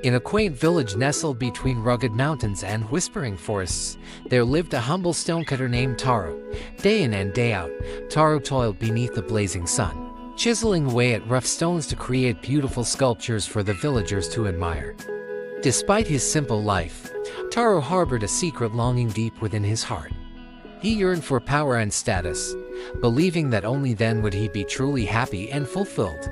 In a quaint village nestled between rugged mountains and whispering forests, there lived a humble stonecutter named Taro. Day in and day out, Taro toiled beneath the blazing sun, chiseling away at rough stones to create beautiful sculptures for the villagers to admire. Despite his simple life, Taro harbored a secret longing deep within his heart. He yearned for power and status, believing that only then would he be truly happy and fulfilled.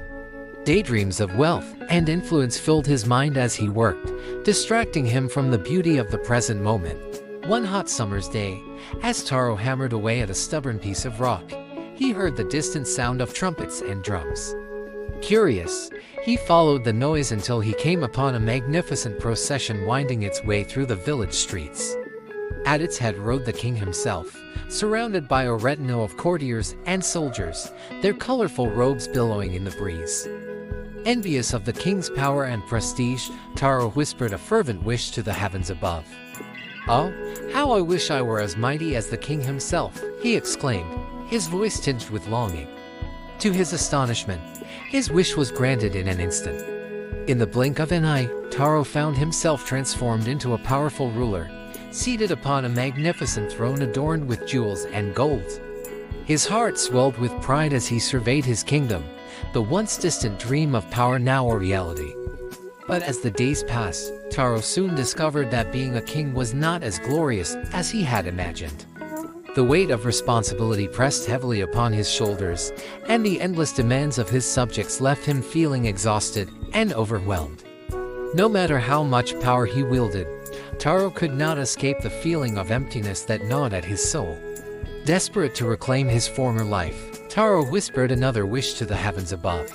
Daydreams of wealth and influence filled his mind as he worked, distracting him from the beauty of the present moment. One hot summer's day, as Taro hammered away at a stubborn piece of rock, he heard the distant sound of trumpets and drums. Curious, he followed the noise until he came upon a magnificent procession winding its way through the village streets. At its head rode the king himself, surrounded by a retinue of courtiers and soldiers, their colorful robes billowing in the breeze. Envious of the king's power and prestige, Taro whispered a fervent wish to the heavens above. "Oh, how I wish I were as mighty as the king himself," he exclaimed, his voice tinged with longing. To his astonishment, his wish was granted in an instant. In the blink of an eye, Taro found himself transformed into a powerful ruler, seated upon a magnificent throne adorned with jewels and gold. His heart swelled with pride as he surveyed his kingdom, the once distant dream of power now a reality. But as the days passed, Taro soon discovered that being a king was not as glorious as he had imagined. The weight of responsibility pressed heavily upon his shoulders, and the endless demands of his subjects left him feeling exhausted and overwhelmed. No matter how much power he wielded, Taro could not escape the feeling of emptiness that gnawed at his soul. Desperate to reclaim his former life, Taro whispered another wish to the heavens above.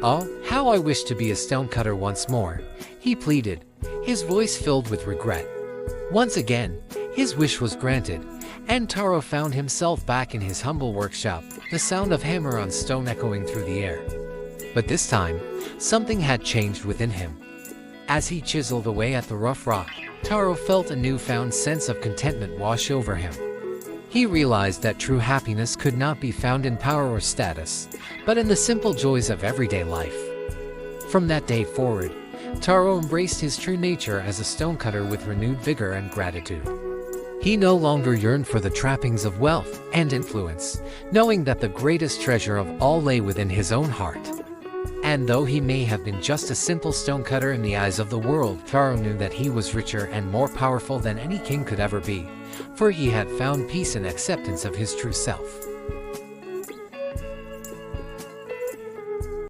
"Oh, how I wish to be a stonecutter once more," he pleaded, his voice filled with regret. Once again, his wish was granted, and Taro found himself back in his humble workshop, the sound of hammer on stone echoing through the air. But this time, something had changed within him. As he chiseled away at the rough rock, Taro felt a newfound sense of contentment wash over him. He realized that true happiness could not be found in power or status, but in the simple joys of everyday life. From that day forward, Taro embraced his true nature as a stonecutter with renewed vigor and gratitude. He no longer yearned for the trappings of wealth and influence, knowing that the greatest treasure of all lay within his own heart. And though he may have been just a simple stonecutter in the eyes of the world, Taro knew that he was richer and more powerful than any king could ever be, for he had found peace and acceptance of his true self.